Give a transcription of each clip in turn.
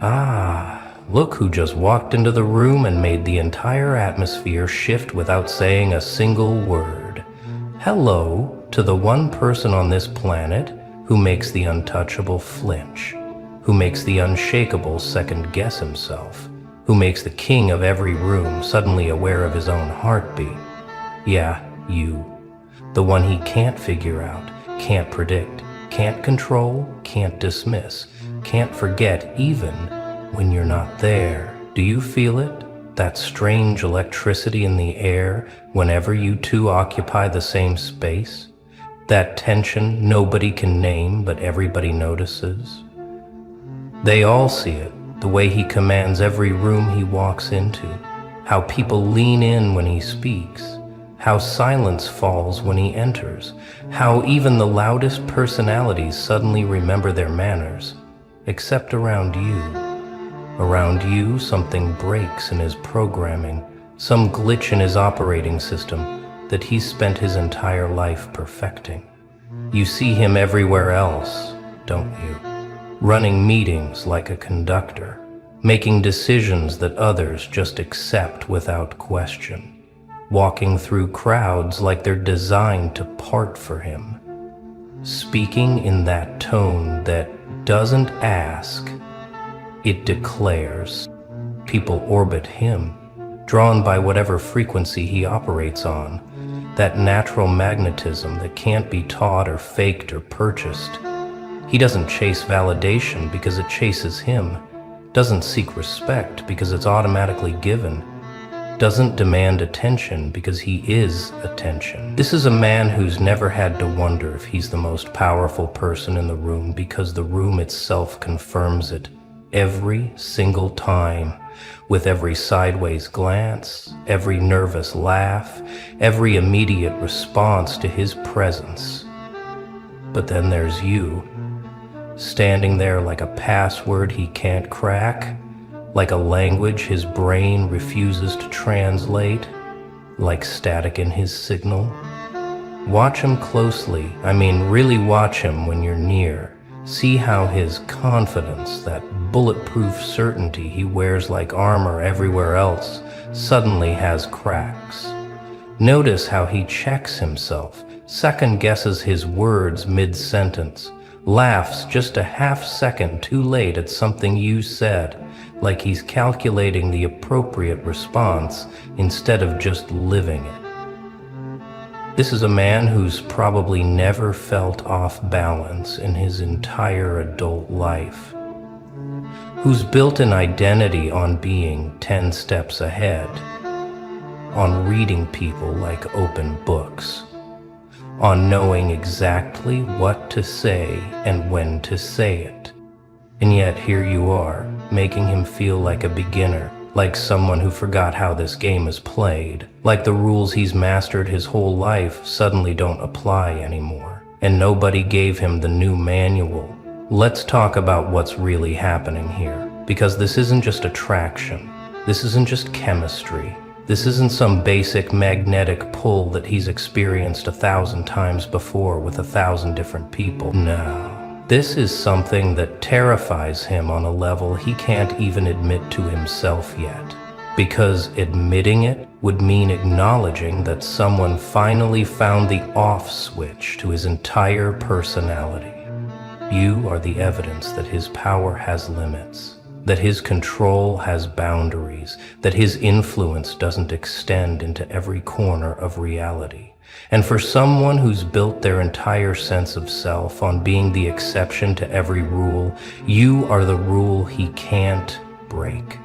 Ah, look who just walked into the room and made the entire atmosphere shift without saying a single word. Hello to the one person on this planet who makes the untouchable flinch, who makes the unshakable second-guess himself, who makes the king of every room suddenly aware of his own heartbeat. Yeah, you. The one he can't figure out, can't predict, can't control, can't dismiss, can't forget even when you're not there. Do you feel it? That strange electricity in the air whenever you two occupy the same space? That tension nobody can name but everybody notices? They all see it, the way he commands every room he walks into, how people lean in when he speaks, how silence falls when he enters, how even the loudest personalities suddenly remember their manners, except around you. Around you, something breaks in his programming, some glitch in his operating system that he's spent his entire life perfecting. You see him everywhere else, don't you? Running meetings like a conductor, making decisions that others just accept without question, walking through crowds like they're designed to part for him, speaking in that tone that doesn't ask, it declares. People orbit him, drawn by whatever frequency he operates on, that natural magnetism that can't be taught or faked or purchased. He doesn't chase validation because it chases him, doesn't seek respect because it's automatically given, doesn't demand attention because he is attention. This is a man who's never had to wonder if he's the most powerful person in the room because the room itself confirms it every single time, with every sideways glance, every nervous laugh, every immediate response to his presence. But then there's you, standing there like a password he can't crack, like a language his brain refuses to translate, like static in his signal. Watch him closely, really watch him when you're near. See how his confidence, that bulletproof certainty he wears like armor everywhere else, suddenly has cracks. Notice how he checks himself, second-guesses his words mid-sentence, laughs just a half-second too late at something you said, like he's calculating the appropriate response instead of just living it. This is a man who's probably never felt off balance in his entire adult life, who's built an identity on being 10 steps ahead, on reading people like open books, on knowing exactly what to say and when to say it. And yet here you are, making him feel like a beginner, like someone who forgot how this game is played, like the rules he's mastered his whole life suddenly don't apply anymore, and nobody gave him the new manual. Let's talk about what's really happening here, because this isn't just attraction, this isn't just chemistry, this isn't some basic magnetic pull that he's experienced 1,000 times before with 1,000 different people. No. This is something that terrifies him on a level he can't even admit to himself yet, because admitting it would mean acknowledging that someone finally found the off switch to his entire personality. You are the evidence that his power has limits, that his control has boundaries, that his influence doesn't extend into every corner of reality. And for someone who's built their entire sense of self on being the exception to every rule, you are the rule he can't break.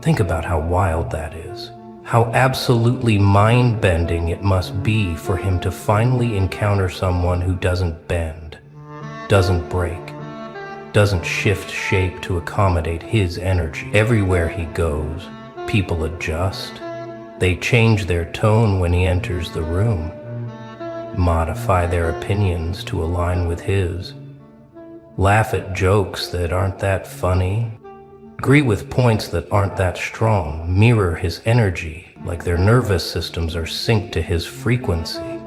Think about how wild that is. How absolutely mind-bending it must be for him to finally encounter someone who doesn't bend, doesn't break, doesn't shift shape to accommodate his energy. Everywhere he goes, people adjust. They change their tone when he enters the room, modify their opinions to align with his, laugh at jokes that aren't that funny, agree with points that aren't that strong, mirror his energy like their nervous systems are synced to his frequency.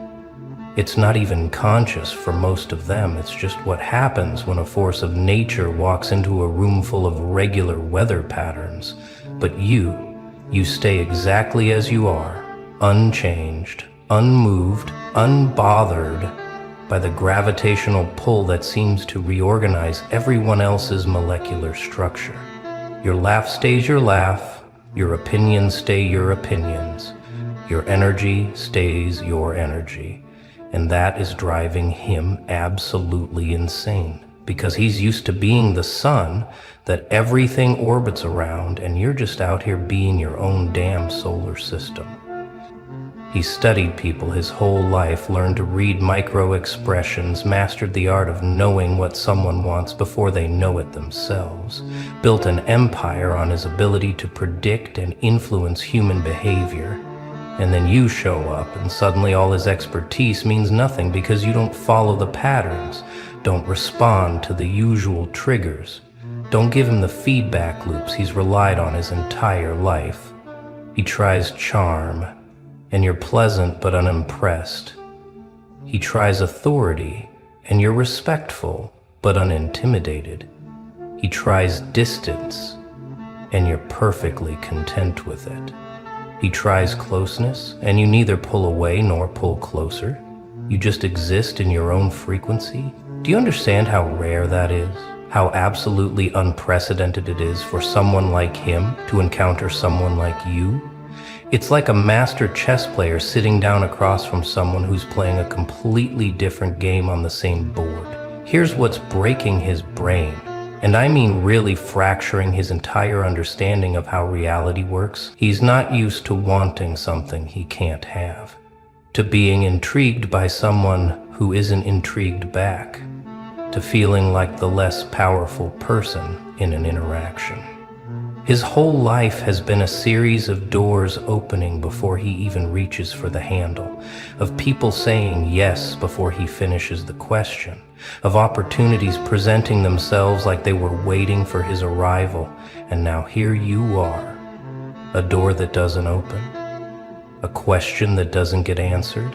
It's not even conscious for most of them. It's just what happens when a force of nature walks into a room full of regular weather patterns. But you stay exactly as you are, unchanged, unmoved, unbothered by the gravitational pull that seems to reorganize everyone else's molecular structure. Your laugh stays your laugh, your opinions stay your opinions, your energy stays your energy. And that is driving him absolutely insane, because he's used to being the sun that everything orbits around, and you're just out here being your own damn solar system. He studied people his whole life, learned to read micro-expressions, mastered the art of knowing what someone wants before they know it themselves, built an empire on his ability to predict and influence human behavior. And then you show up, and suddenly all his expertise means nothing because you don't follow the patterns, don't respond to the usual triggers, don't give him the feedback loops he's relied on his entire life. He tries charm, and you're pleasant but unimpressed. He tries authority, and you're respectful but unintimidated. He tries distance, and you're perfectly content with it. He tries closeness, and you neither pull away nor pull closer. You just exist in your own frequency. Do you understand how rare that is? How absolutely unprecedented it is for someone like him to encounter someone like you? It's like a master chess player sitting down across from someone who's playing a completely different game on the same board. Here's what's breaking his brain, and I mean really fracturing his entire understanding of how reality works. He's not used to wanting something he can't have, to being intrigued by someone who isn't intrigued back, to feeling like the less powerful person in an interaction. His whole life has been a series of doors opening before he even reaches for the handle, of people saying yes before he finishes the question, of opportunities presenting themselves like they were waiting for his arrival, and now here you are, a door that doesn't open, a question that doesn't get answered,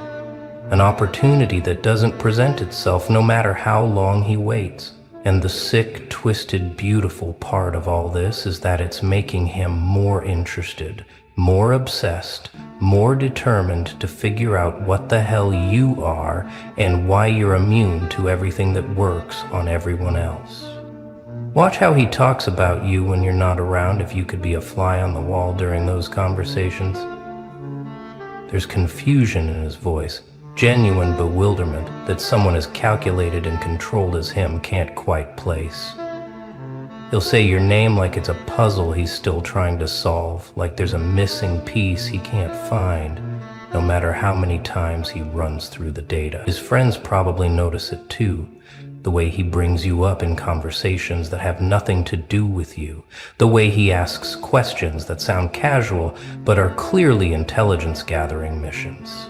an opportunity that doesn't present itself no matter how long he waits. And the sick, twisted, beautiful part of all this is that it's making him more interested, more obsessed, more determined to figure out what the hell you are and why you're immune to everything that works on everyone else. Watch how he talks about you when you're not around, if you could be a fly on the wall during those conversations. There's confusion in his voice. Genuine bewilderment that someone as calculated and controlled as him can't quite place. He'll say your name like it's a puzzle he's still trying to solve, like there's a missing piece he can't find, no matter how many times he runs through the data. His friends probably notice it too, the way he brings you up in conversations that have nothing to do with you, the way he asks questions that sound casual but are clearly intelligence-gathering missions.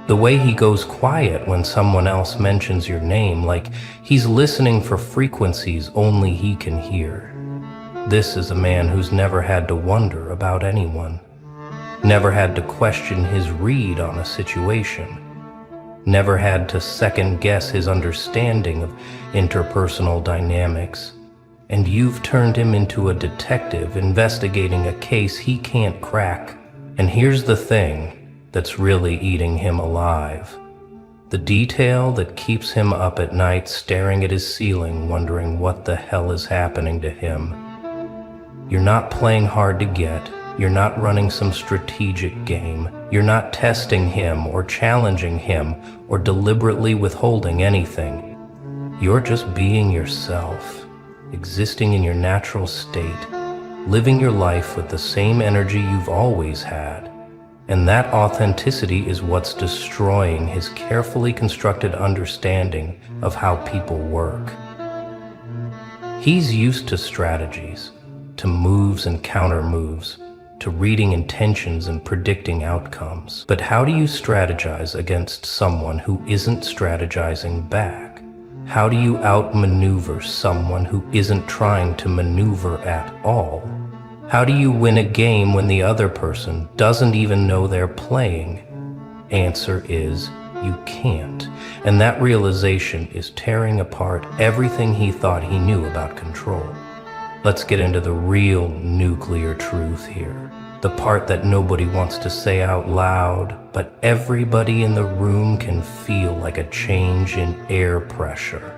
The way he goes quiet when someone else mentions your name, like he's listening for frequencies only he can hear. This is a man who's never had to wonder about anyone, never had to question his read on a situation, never had to second-guess his understanding of interpersonal dynamics. And you've turned him into a detective investigating a case he can't crack. And here's the thing that's really eating him alive. The detail that keeps him up at night staring at his ceiling, wondering what the hell is happening to him. You're not playing hard to get. You're not running some strategic game. You're not testing him or challenging him or deliberately withholding anything. You're just being yourself, existing in your natural state, living your life with the same energy you've always had. And that authenticity is what's destroying his carefully constructed understanding of how people work. He's used to strategies, to moves and counter moves, to reading intentions and predicting outcomes. But how do you strategize against someone who isn't strategizing back? How do you outmaneuver someone who isn't trying to maneuver at all? How do you win a game when the other person doesn't even know they're playing? Answer is, You can't. And that realization is tearing apart everything he thought he knew about control. Let's get into the real nuclear truth here. The part that nobody wants to say out loud, but everybody in the room can feel like a change in air pressure.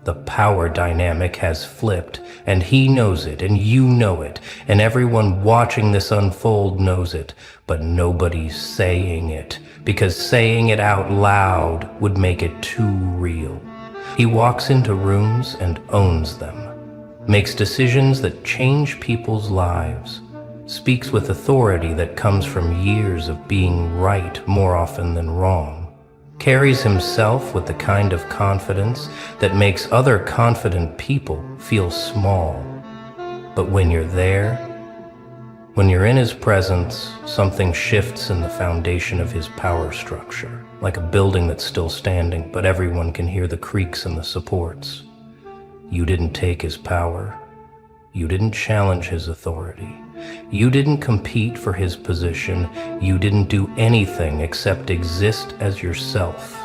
The power dynamic has flipped, and he knows it, and you know it, and everyone watching this unfold knows it, but nobody's saying it, because saying it out loud would make it too real. He walks into rooms and owns them, makes decisions that change people's lives, speaks with authority that comes from years of being right more often than wrong, carries himself with the kind of confidence that makes other confident people feel small. But when you're there, when you're in his presence, something shifts in the foundation of his power structure, like a building that's still standing, but everyone can hear the creaks and the supports. You didn't take his power. You didn't challenge his authority. You didn't compete for his position. You didn't do anything except exist as yourself.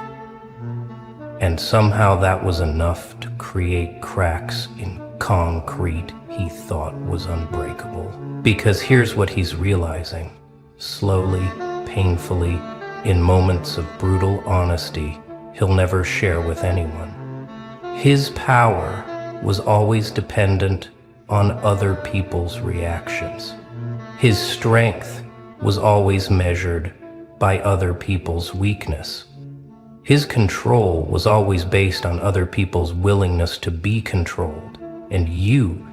And somehow that was enough to create cracks in concrete he thought was unbreakable. Because here's what he's realizing. Slowly, painfully, in moments of brutal honesty he'll never share with anyone. His power was always dependent on other people's reactions. His strength was always measured by other people's weakness. His control was always based on other people's willingness to be controlled. And you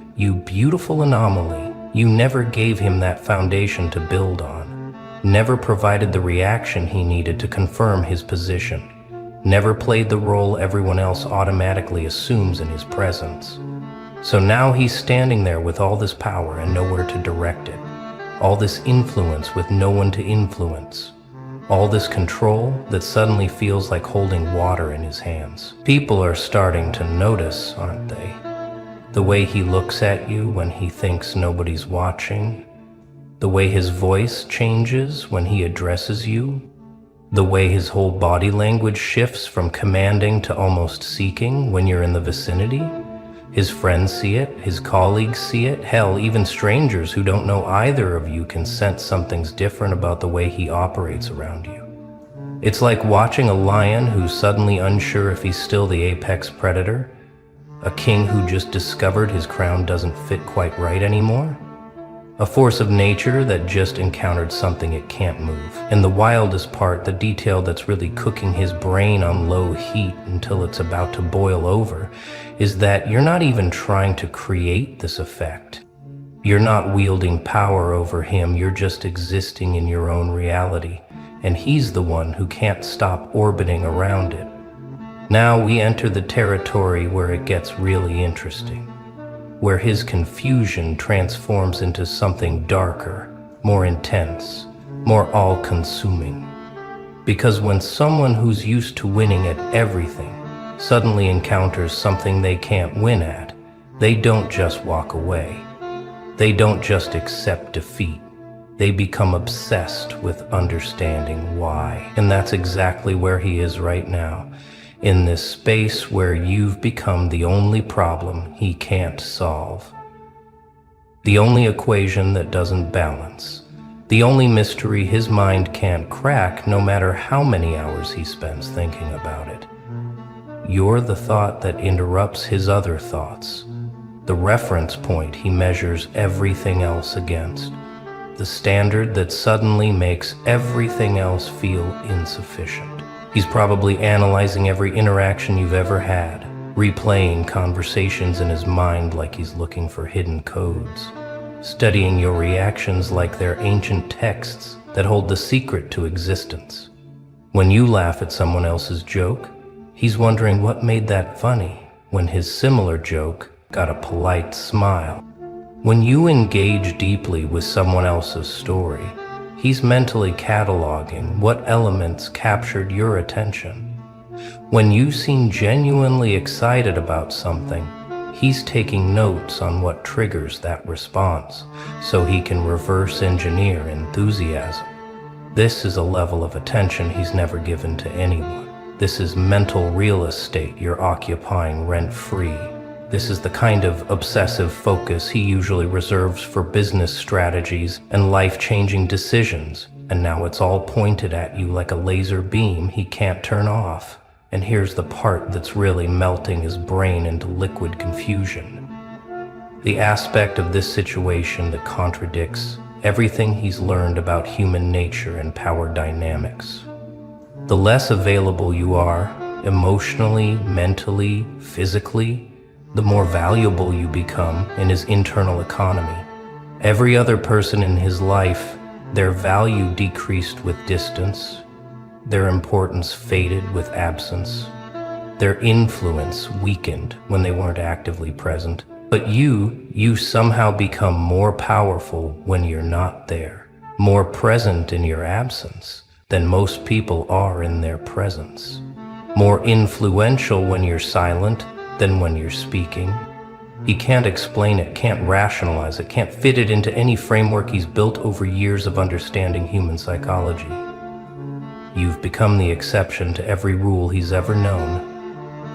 beautiful anomaly, you never gave him that foundation to build on, never provided the reaction he needed to confirm his position, never played the role everyone else automatically assumes in his presence. So now he's standing there with all this power and nowhere to direct it, all this influence with no one to influence, all this control that suddenly feels like holding water in his hands. People are starting to notice, aren't they? The way he looks at you when he thinks nobody's watching, the way his voice changes when he addresses you, the way his whole body language shifts from commanding to almost seeking when you're in the vicinity. His friends see it, his colleagues see it, hell, even strangers who don't know either of you can sense something's different about the way he operates around you. It's like watching a lion who's suddenly unsure if he's still the apex predator, a king who just discovered his crown doesn't fit quite right anymore, a force of nature that just encountered something it can't move. And the wildest part, the detail that's really cooking his brain on low heat until it's about to boil over, is that you're not even trying to create this effect. You're not wielding power over him, you're just existing in your own reality, and he's the one who can't stop orbiting around it. Now we enter the territory where it gets really interesting, where his confusion transforms into something darker, more intense, more all-consuming. Because when someone who's used to winning at everything suddenly encounters something they can't win at, they don't just walk away. They don't just accept defeat. They become obsessed with understanding why. And that's exactly where he is right now, in this space where you've become the only problem he can't solve. The only equation that doesn't balance. The only mystery his mind can't crack no matter how many hours he spends thinking about it. You're the thought that interrupts his other thoughts, the reference point he measures everything else against, the standard that suddenly makes everything else feel insufficient. He's probably analyzing every interaction you've ever had, replaying conversations in his mind like he's looking for hidden codes, studying your reactions like they're ancient texts that hold the secret to existence. When you laugh at someone else's joke, he's wondering what made that funny when his similar joke got a polite smile. When you engage deeply with someone else's story, he's mentally cataloging what elements captured your attention. When you seem genuinely excited about something, he's taking notes on what triggers that response so he can reverse engineer enthusiasm. This is a level of attention he's never given to anyone. This is mental real estate you're occupying rent-free. This is the kind of obsessive focus he usually reserves for business strategies and life-changing decisions, and now it's all pointed at you like a laser beam he can't turn off. And here's the part that's really melting his brain into liquid confusion. The aspect of this situation that contradicts everything he's learned about human nature and power dynamics. The less available you are, emotionally, mentally, physically, the more valuable you become in his internal economy. Every other person in his life, their value decreased with distance, their importance faded with absence, their influence weakened when they weren't actively present. But you somehow become more powerful when you're not there, more present in your absence than most people are in their presence, more influential when you're silent than when you're speaking. He can't explain it, can't rationalize it, can't fit it into any framework he's built over years of understanding human psychology. You've become the exception to every rule he's ever known,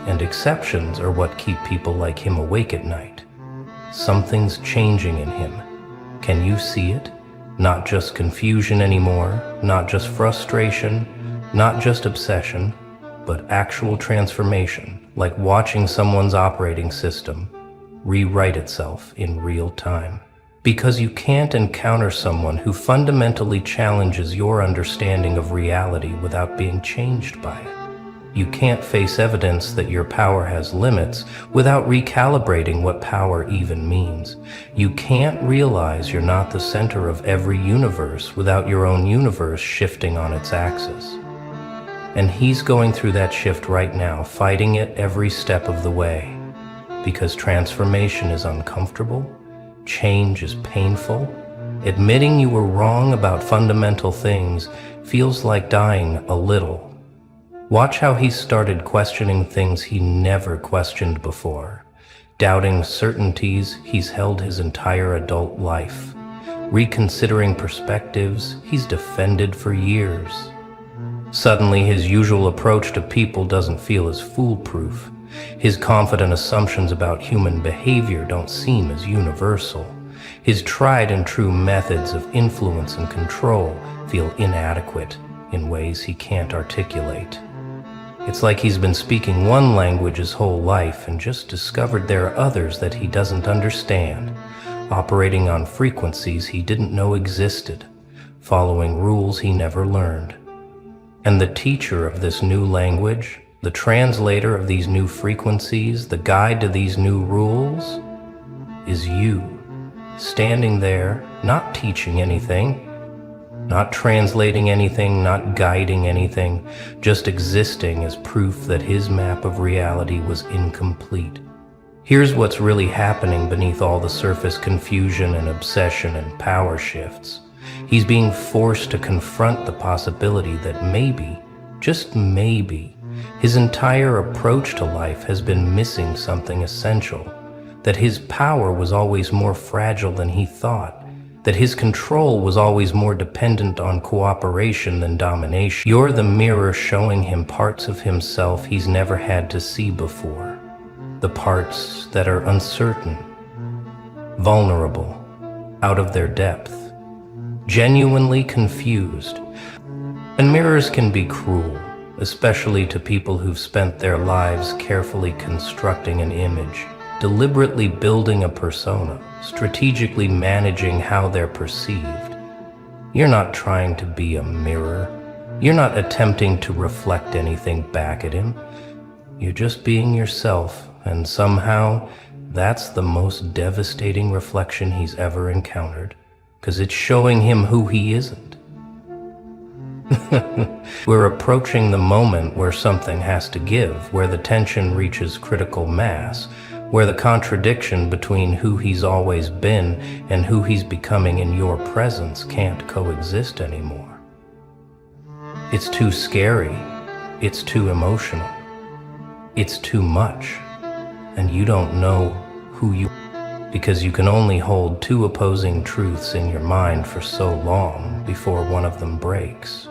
and exceptions are what keep people like him awake at night. Something's changing in him. Can you see it? Not just confusion anymore, not just frustration, not just obsession, but actual transformation, like watching someone's operating system rewrite itself in real time. Because you can't encounter someone who fundamentally challenges your understanding of reality without being changed by it. You can't face evidence that your power has limits without recalibrating what power even means. You can't realize you're not the center of every universe without your own universe shifting on its axis. And he's going through that shift right now, fighting it every step of the way. Because transformation is uncomfortable, change is painful. Admitting you were wrong about fundamental things feels like dying a little. Watch how he's started questioning things he never questioned before, doubting certainties he's held his entire adult life, reconsidering perspectives he's defended for years. Suddenly, his usual approach to people doesn't feel as foolproof. His confident assumptions about human behavior don't seem as universal. His tried and true methods of influence and control feel inadequate in ways he can't articulate. It's like he's been speaking one language his whole life and just discovered there are others that he doesn't understand, operating on frequencies he didn't know existed, following rules he never learned. And the teacher of this new language, the translator of these new frequencies, the guide to these new rules, is you, standing there, not teaching anything, not translating anything, not guiding anything, just existing as proof that his map of reality was incomplete. Here's what's really happening beneath all the surface confusion and obsession and power shifts. He's being forced to confront the possibility that maybe, just maybe, his entire approach to life has been missing something essential, that his power was always more fragile than he thought, that his control was always more dependent on cooperation than domination. You're the mirror showing him parts of himself he's never had to see before. The parts that are uncertain, vulnerable, out of their depth, genuinely confused. And mirrors can be cruel, especially to people who've spent their lives carefully constructing an image, deliberately building a persona, strategically managing how they're perceived. You're not trying to be a mirror. You're not attempting to reflect anything back at him. You're just being yourself, and somehow that's the most devastating reflection he's ever encountered, because it's showing him who he isn't. We're approaching the moment where something has to give, where the tension reaches critical mass, where the contradiction between who he's always been and who he's becoming in your presence can't coexist anymore. It's too scary, it's too emotional, it's too much, and you don't know who you are. because you can only hold two opposing truths in your mind for so long before one of them breaks.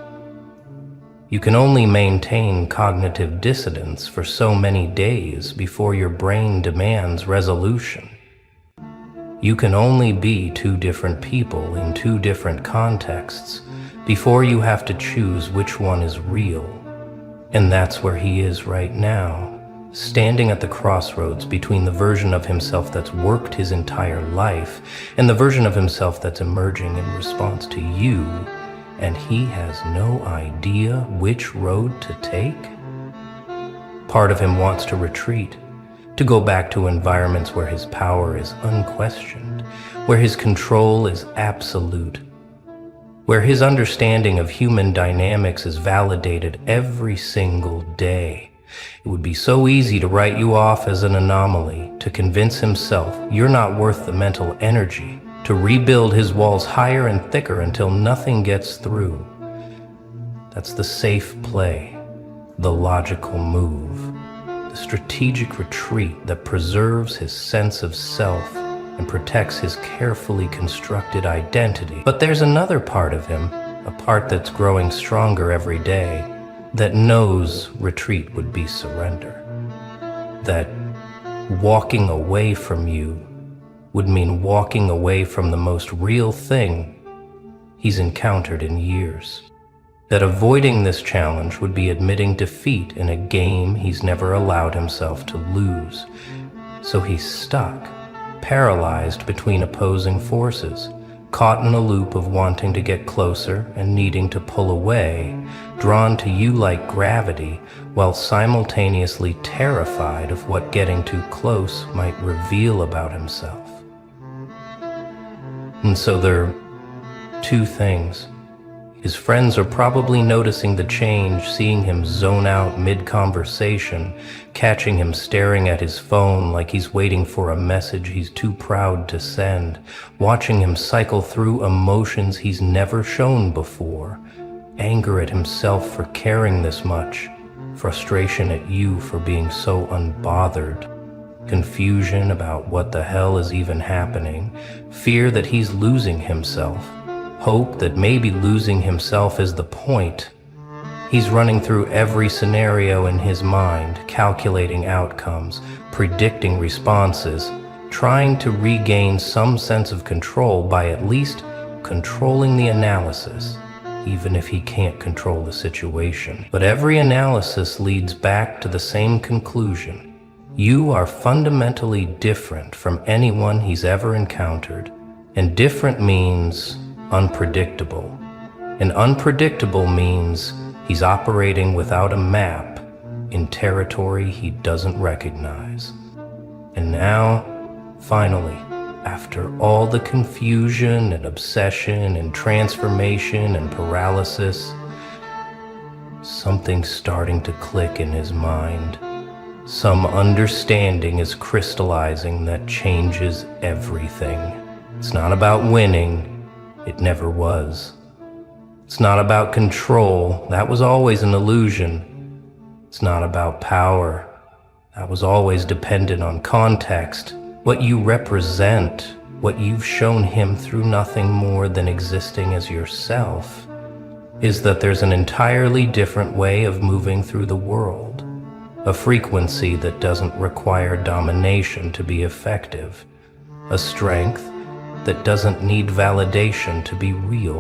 You can only maintain cognitive dissonance for so many days before your brain demands resolution. You can only be two different people in two different contexts before you have to choose which one is real. And that's where he is right now, standing at the crossroads between the version of himself that's worked his entire life and the version of himself that's emerging in response to you, and he has no idea which road to take. Part of him wants to retreat, to go back to environments where his power is unquestioned, where his control is absolute, where his understanding of human dynamics is validated every single day. It would be so easy to write you off as an anomaly, to convince himself you're not worth the mental energy, to rebuild his walls higher and thicker until nothing gets through. That's the safe play, the logical move, the strategic retreat that preserves his sense of self and protects his carefully constructed identity. But there's another part of him, a part that's growing stronger every day, that knows retreat would be surrender. That walking away from you would mean walking away from the most real thing he's encountered in years. That avoiding this challenge would be admitting defeat in a game he's never allowed himself to lose. So he's stuck, paralyzed between opposing forces, caught in a loop of wanting to get closer and needing to pull away, drawn to you like gravity, while simultaneously terrified of what getting too close might reveal about himself. And so there are two things. His friends are probably noticing the change, seeing him zone out mid-conversation, catching him staring at his phone like he's waiting for a message he's too proud to send, watching him cycle through emotions he's never shown before, anger at himself for caring this much, frustration at you for being so unbothered, confusion about what the hell is even happening, fear that he's losing himself, hope that maybe losing himself is the point. He's running through every scenario in his mind, calculating outcomes, predicting responses, trying to regain some sense of control by at least controlling the analysis, even if he can't control the situation. But every analysis leads back to the same conclusion. You are fundamentally different from anyone he's ever encountered, and different means unpredictable. And unpredictable means he's operating without a map in territory he doesn't recognize. And now, finally, after all the confusion and obsession and transformation and paralysis, something's starting to click in his mind. Some understanding is crystallizing that changes everything. It's not about winning. It never was. It's not about control. That was always an illusion. It's not about power. That was always dependent on context. What you represent, what you've shown him through nothing more than existing as yourself, is that there's an entirely different way of moving through the world. A frequency that doesn't require domination to be effective. A strength that doesn't need validation to be real.